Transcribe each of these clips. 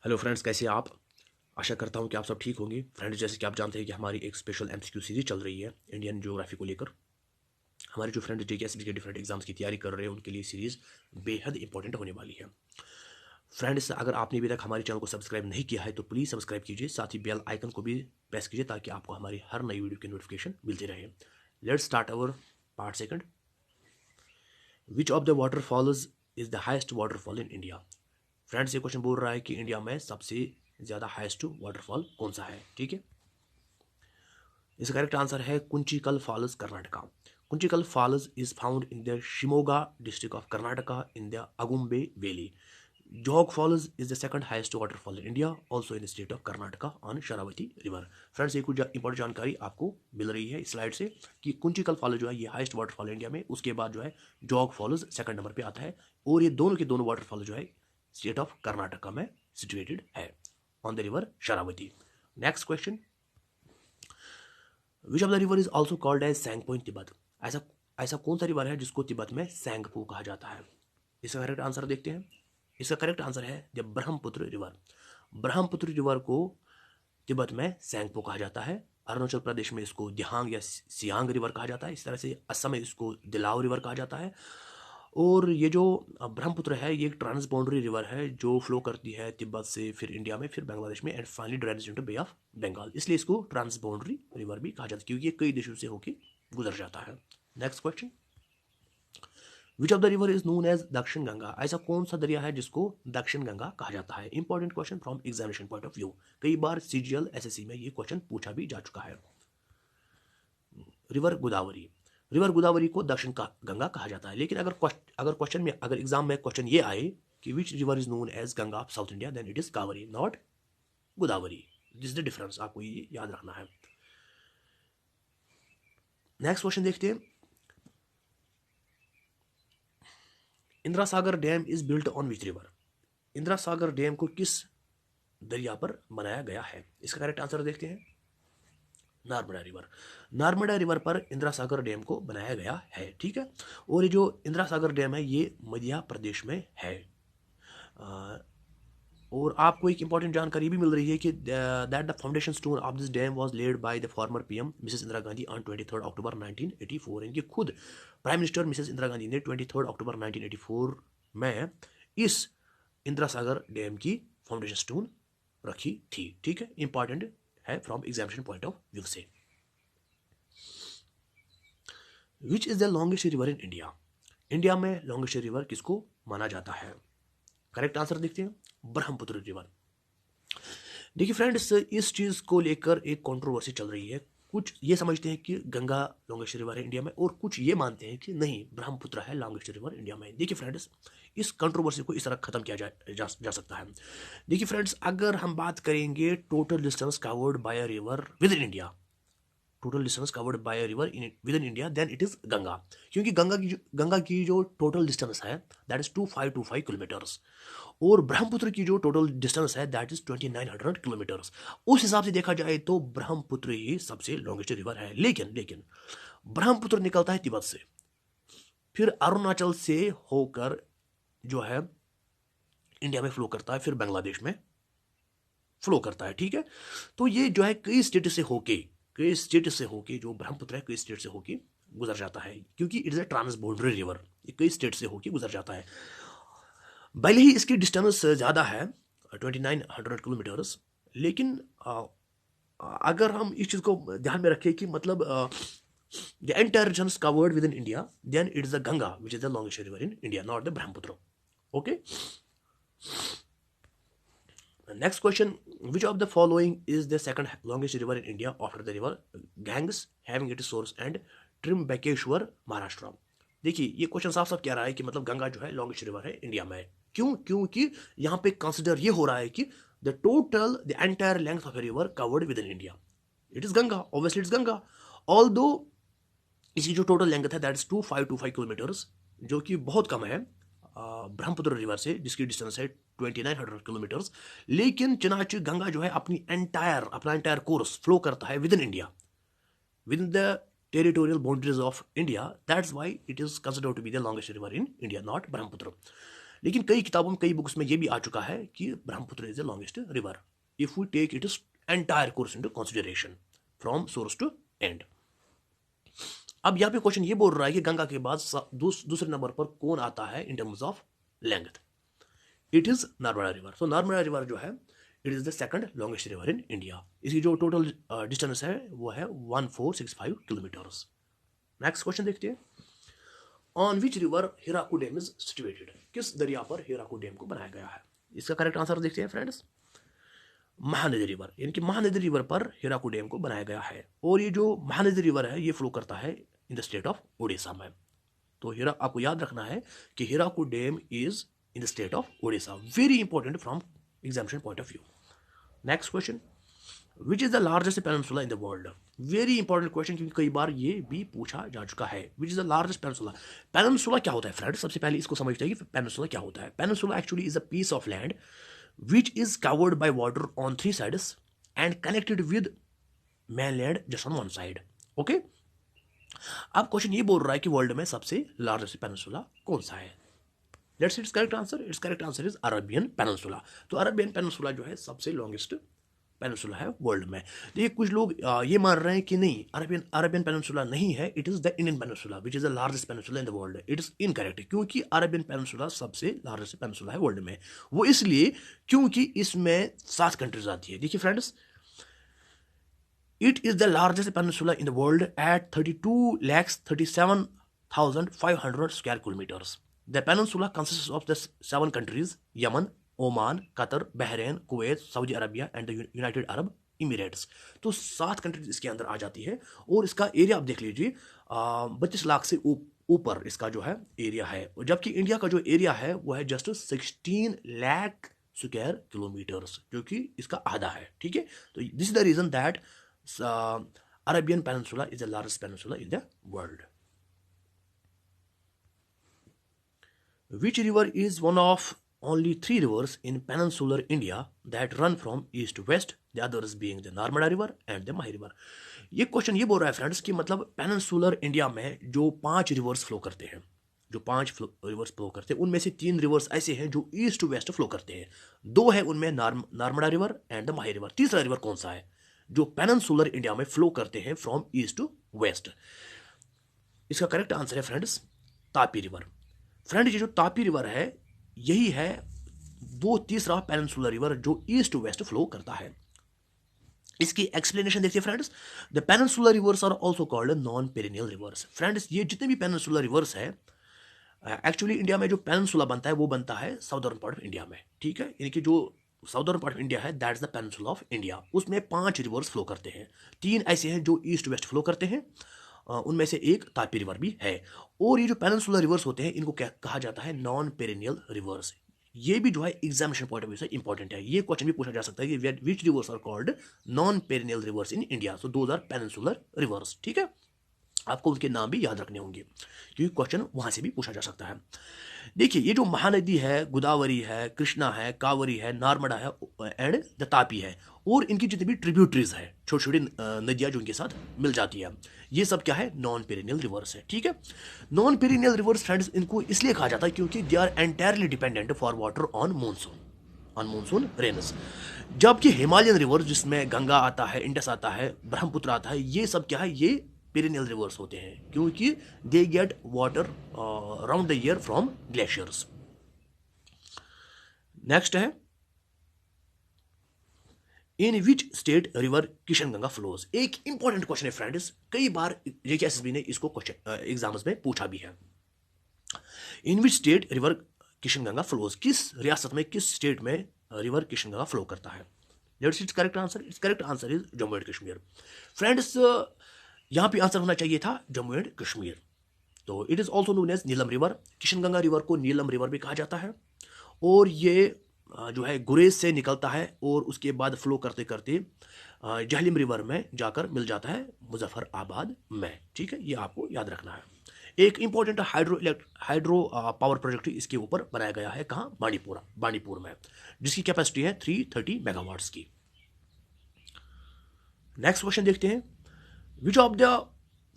Hello friends, कैसे हैं आप। आशा करता हूं कि आप सब ठीक होंगे। फ्रेंड्स, जैसे कि आप जानते हैं कि हमारी एक स्पेशल एमसीक्यू सीरीज चल रही है इंडियन ज्योग्राफी को लेकर। हमारे जो फ्रेंड्स जेकेएसबी के डिफरेंट एग्जाम्स की तैयारी कर रहे हैं उनके लिए सीरीज बेहद इंपॉर्टेंट होने वाली है। फ्रेंड्स, अगर आपने अभी तक हमारे चैनल को सब्सक्राइब नहीं किया है तो प्लीज़ सब्सक्राइब कीजिए, साथ ही बेल आइकन को भी प्रेस कीजिए ताकि आपको हमारी हर नई वीडियो की नोटिफिकेशन मिलती रहे। Let's start our part second. Which of the waterfalls is the highest waterfall in India. Friends, ये क्वेश्चन बोल रहा है कि इंडिया में सबसे ज़्यादा हाइस्ट वाटरफॉल कौन सा है। ठीक है, इसका करेक्ट आंसर है Kunchikal falls, Karnataka. Kunchikal falls is found in the Shimoga district of Karnataka in the Agumbe valley. Jog falls is the second highest waterfall in India, also in the state of Karnataka on Sharavati river. Friends, ये कुछ important जानकारी आपको मिल रही है इस स्लाइड से कि कुंचिकल फॉल जो है ये हाइस्ट वाटरफॉल इंडिया में, उसके बाद जो है जोग फॉल्स सेकंड नंबर पे आता है, और ये दोनों के दोनों वाटरफॉल जो है स्टेट ऑफ कर्नाटका में सिचुएटेड है on the river Sharavati. Next question, which of the river is also called as Tsangpo in Tibet. ऐसा ऐसा कौन सा रिवर है जिसको तिब्बत में सैंगपो कहा जाता है। इसका करेक्ट आंसर देखते हैं। इसका करेक्ट आंसर है the Brahmaputra river. Brahmaputra river को तिब्बत में सैंगपो कहा जाता है। अरुणाचल प्रदेश में इसको दिहांग या सियांग रिवर कहा जाता है। इस तरह से असम में इसको दिलाव रिवर कहा जाता है। और ये जो ब्रह्मपुत्र है ये एक ट्रांस बाउंड्री रिवर है जो फ्लो करती है तिब्बत से, फिर इंडिया में, फिर बांग्लादेश में, and finally drains into Bay of Bengal. इसलिए इसको ट्रांस बाउंड्री रिवर भी कहा जाता है क्योंकि ये कई देशों से होकर गुजर जाता है। Next question, which of the river is known as Dakshin Ganga. ऐसा कौन सा दरिया है जिसको दक्षिण गंगा कहा जाता है। Important question from examination point of view. कई बार सीजीएल एसएससी में ये क्वेश्चन पूछा भी जा चुका है। रिवर गोदावरी। रिवर गोदावरी को दक्षिण का गंगा कहा जाता है, लेकिन अगर क्वेश्चन में, अगर एग्जाम में क्वेश्चन ये आए कि which river is known as Ganga of south India, then it is Kaveri, not Godavari. This is the difference, आपको ये याद रखना है। नेक्स्ट क्वेश्चन देखते हैं। Indira Sagar dam is built on which river. Indira Sagar dam को किस दरिया पर बनाया गया है। इसका करेक्ट आंसर देखते हैं। नर्मदा रिवर। नर्मदा रिवर पर इंदिरा सागर डैम को बनाया गया है। ठीक है, और ये जो इंदिरा सागर डैम है ये मध्य प्रदेश में है। और आपको एक इंपॉर्टेंट जानकारी भी मिल रही है कि that the foundation stone of this dam was laid by the former PM Mrs Indira Gandhi on 23 अक्टूबर 1984। इनकी खुद prime minister Mrs Indira Gandhi ने 23 अक्टूबर 1984 में इस इंदिरा सागर डैम की फाउंडेशन स्टोन रखी थी। ठीक है, इंपॉर्टेंट है from examination point of view से। Which is the longest river in India. India में लॉन्गेस्ट रिवर किसको माना जाता है। करेक्ट आंसर देखते हैं, ब्रह्मपुत्र रिवर। देखिए फ्रेंड्स, इस चीज को लेकर एक कंट्रोवर्सी चल रही है। कुछ ये समझते हैं कि गंगा लॉन्गेस्ट रिवर है इंडिया में, और कुछ ये मानते हैं कि नहीं, ब्रह्मपुत्र है लॉन्गेस्ट रिवर इंडिया में। देखिए फ्रेंड्स, इस कंट्रोवर्सी को इस तरह खत्म किया जा सकता है। देखिए फ्रेंड्स, अगर हम बात करेंगे total distance covered by a river within India, total distance covered by a river within India, then it is Ganga. क्योंकि गंगा की जो टोटल डिस्टेंस है दैट इज 2525 किलोमीटर्स, और ब्रह्मपुत्र की जो टोटल डिस्टेंस है दैट इज 2900 किलोमीटर्स। उस हिसाब से देखा जाए तो ब्रह्मपुत्र ही सबसे लॉन्गेस्ट रिवर है। लेकिन लेकिन ब्रह्मपुत्र निकलता है तिब्बत से, फिर अरुणाचल से होकर जो है इंडिया में फ्लो करता है, फिर बांग्लादेश में फ्लो करता है। ठीक है, तो ये जो है कई स्टेट से होके जो ब्रह्मपुत्र है कई स्टेट से होके गुजर जाता है, क्योंकि it is a trans boundary river, ये कई स्टेट से होके गुजर जाता है। भले ही इसकी डिस्टेंस ज़्यादा है 2900 किलोमीटर्स, लेकिन अगर हम इस चीज़ को ध्यान में रखें कि मतलब the entire distance covered within India, then it is the Ganga which is the longest river in India, not the Brahmaputra. Okay, next question, which of the following is the second longest river in India after the river Ganges having its source and Trimbakeshwar, Maharashtra. देखिए, ये question साफ साफ कह रहा है कि मतलब गंगा जो है लॉन्गेस्ट रिवर है इंडिया में। क्यों? क्योंकि यहाँ पे कंसिडर ये हो रहा है कि the entire length of a river covered within India, it is Ganga, obviously it's Ganga. All दो इसकी जो टोटल लेंथ है दैट इज 2525 किलोमीटर्स, जो कि बहुत कम है ब्रह्मपुत्र रिवर से जिसकी डिस्टेंस है 2900 किलोमीटर्स। लेकिन चनाच गंगा जो है अपना एंटायर कोर्स फ्लो करता है with in India, with in the territorial boundaries of India. That's why it is considered to be the longest river in India, not Brahmaputra. लेकिन कई किताबों में, कई बुक्स में ये भी आ चुका है कि Brahmaputra is the longest river if we take it is entire course into consideration from source to end. अब यहाँ पे क्वेश्चन ये बोल रहा है कि गंगा के बाद दूसरे नंबर पर कौन आता है in terms of length. It is Narmada river. So Narmada river जो है it is the second longest river in India. इसकी जो टोटल डिस्टेंस है वो है 1465 किलोमीटर्स। नेक्स्ट क्वेश्चन देखते हैं, on which river Hirakud dam is situated. किस दरिया पर हिराकू डैम को बनाया गया है। इसका करेक्ट आंसर देखते हैं फ्रेंड्स, महानदी रिवर, यानी कि महानदी रिवर पर हिराकू डैम को बनाया गया है। और ये जो महानदी रिवर है ये फ्लो करता है in the state of Orissa में। तो आपको याद रखना है कि Hirakud dam is in the state of Orissa. Very important from examination point of view. Next question, which is the largest peninsula in the world. Very important question, क्योंकि कई बार ये भी पूछा जा चुका है। Which is the largest peninsula. Peninsula क्या होता है फ्रेंड्स, सबसे पहले इसको समझते हैं कि पेनिनसुला क्या होता है। Peninsula actually is a piece of land which is covered by water on 3 sides and connected with mainland just on 1 side. Okay, अब क्वेश्चन ये बोल रहा है कि वर्ल्ड में सबसे लार्जेस्ट पेनिनसुला कौन सा है। Let's it's correct answer. It's correct answer is Arabian peninsula. तो अरबियन पेनिनसुला जो है सबसे लॉन्गेस्ट पेनिनसुला है वर्ल्ड में। देखिए कुछ लोग ये मान रहे हैं कि नहीं, अरबियन पेनिनसुला नहीं है, it is the Indian peninsula which is the largest peninsula in the world. It is incorrect, क्योंकि अरबियन पेनिनसुला सबसे लार्जेस्ट पेनिनसुला है वर्ल्ड में। वो इसलिए क्योंकि इसमें 7 कंट्रीज आती है। देखिए friends, it is the largest peninsula in the world at 32,37,500 square kilometres. The peninsula consist of the 7 countries Yemen, Oman, Qatar, Bahrain, Kuwait, Saudi Arabia and the United Arab emirates. तो 7 countries इसके अंदर आ जाती है। और इसका area आप देख लीजिए 32 लाख से ऊपर इसका जो है एरिया है। जबकि इंडिया का जो एरिया है वो है जस्ट 16 लाख स्क्वायर किलोमीटर्स, जो कि इसका आधा है। ठीक है, तो this is the reason that Arabian peninsula is the largest peninsula in the world. Which river is one of only 3 rivers in peninsular India that run from east to west, the others being the Narmada river and the Mahi river। ये question ये बोल रहा है friends कि मतलब peninsular India में जो 5 reverse flow करते हैं, जो 5 रिवर्स फ्लो करते हैं, उनमें से 3 रिवर्स ऐसे हैं जो ईस्ट टू वेस्ट फ्लो करते हैं। 2 है उनमें Narmada river and the Mahi river. तीसरा रिवर कौन सा है जो पेनिनसुलर इंडिया में फ्लो करते हैं फ्रॉम ईस्ट टू वेस्ट। इसका करेक्ट आंसर है फ्रेंड्स तापी रिवर। फ्रेंड ये जो तापी रिवर है यही है वो तीसरा पेनिनसुलर रिवर जो ईस्ट टू वेस्ट फ्लो करता है। इसकी एक्सप्लेनेशन देखिए friends, the peninsular rivers are also called non perennial rivers. Friends ये जितने भी पेनिनसुलर रिवर्स है एक्चुअली इंडिया में जो पेनिनसुला बनता है वो बनता है साउदर्न पार्ट ऑफ इंडिया में। ठीक है, यानी कि जो साउदर्न पार्ट ऑफ इंडिया है that is the peninsula of India. उसमें 5 रिवर्स फ्लो करते हैं, 3 ऐसे हैं जो ईस्ट वेस्ट फ्लो करते हैं, उनमें से एक तापी रिवर भी है। और ये जो पेनिनसुलर रिवर्स होते हैं इनको कहा जाता है नॉन पेरिनियल रिवर्स। ये भी जो है एग्जामिनेशन पॉइंट ऑफ व्यू से इंपॉर्टेंट है। ये क्वेश्चन भी पूछा जा सकता है कि which rivers are called non perennial rivers in India. So those are peninsular rivers. ठीक है, आपको उनके नाम भी याद रखने होंगे क्योंकि क्वेश्चन वहां से भी पूछा जा सकता है। देखिए ये जो महानदी है, गोदावरी है, कृष्णा है, कावरी है, नर्मदा है एंड द तापी है, और इनकी जितनी भी ट्रिब्यूटरीज है, छोटी छोटी नदियां जो इनके साथ मिल जाती है, ये सब क्या है नॉन पेरिनियल रिवर्स है। ठीक है, नॉन पेरिनियल रिवर्स फ्रेंड्स इनको इसलिए कहा जाता है क्योंकि they are entirely dependent for water on monsoon rains. जबकि हिमालयन रिवर्स जिसमें गंगा आता है, इंडस आता है, ब्रह्मपुत्र आता है, ये सब क्या है ये पेरिनियल रिवर्स होते हैं क्योंकि they get water round the year from glaciers. Next है in which state river Kishanganga flows. एक इंपॉर्टेंट क्वेश्चन है फ्रेंड्स, कई बार जेकेएसएसबी ने इसको क्वेश्चन एग्जाम्स में पूछा भी है। In which state river Kishanganga flows, किस रियासत में, किस स्टेट में रिवर किशनगंगा फ्लो करता है। Let's it's correct answer. It's correct answer is Jammu and Kashmir. Friends यहां पे आंसर होना चाहिए था जम्मू एंड कश्मीर। तो it is also known as Neelam river. Kishanganga river को नीलम रिवर भी कहा जाता है और ये जो है गुरेज से निकलता है और उसके बाद फ्लो करते करते जहलिम रिवर में जाकर मिल जाता है मुजफ्फराबाद में। ठीक है, ये आपको याद रखना है। एक इंपॉर्टेंट हाइड्रो पावर प्रोजेक्ट इसके ऊपर बनाया गया है, कहाँ, बांडीपुर में, जिसकी कैपेसिटी है 330 मेगावाट्स की। नेक्स्ट क्वेश्चन देखते हैं, which of the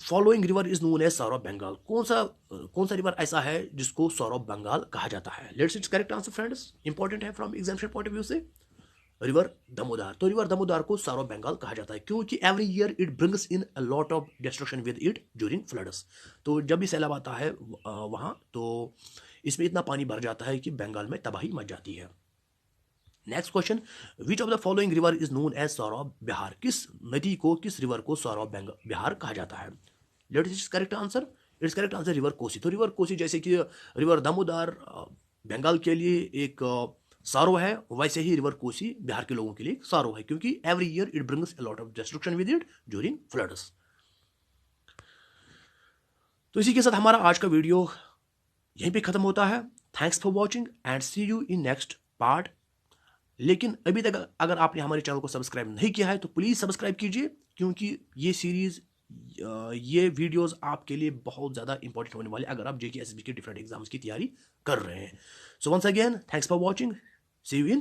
following river is known as sorrow Bengal. कौन सा रिवर ऐसा है जिसको सौरव बंगाल कहा जाता है? Let's it's correct answer friends, important है from examination point of view से। रिवर दामोदर। तो रिवर दामोदर को सौरव बंगाल कहा जाता है क्योंकि every year it brings in a lot of destruction with it during floods. तो जब भी सैलाब आता है वहाँ, तो इसमें इतना पानी भर जाता है कि बंगाल में तबाही मच जाती है। Next question, which of the following river is known as sorrow Bihar. किस नदी को, किस रिवर को सौरव बिहार कहा जाता है? Let's it's correct answer, it's correct answer river Kosi. तो रिवर कोसी जैसे कि रिवर दामोदर बंगाल के लिए एक सौरव है, वैसे ही रिवर कोसी बिहार के लोगों के लिए सौरव है क्योंकि every year it brings a lot of destruction with it during floods. तो इसी के साथ हमारा आज का वीडियो यहीं पे खत्म होता है। Thanks for watching and see you in next part. लेकिन अभी तक अगर आपने हमारे चैनल को सब्सक्राइब नहीं किया है तो प्लीज़ सब्सक्राइब कीजिए क्योंकि ये सीरीज़, ये वीडियोस आपके लिए बहुत ज़्यादा इंपॉर्टेंट होने वाले अगर आप जेके एसएसबी के डिफरेंट एग्जाम्स की तैयारी कर रहे हैं। So once again thanks for watching, see you in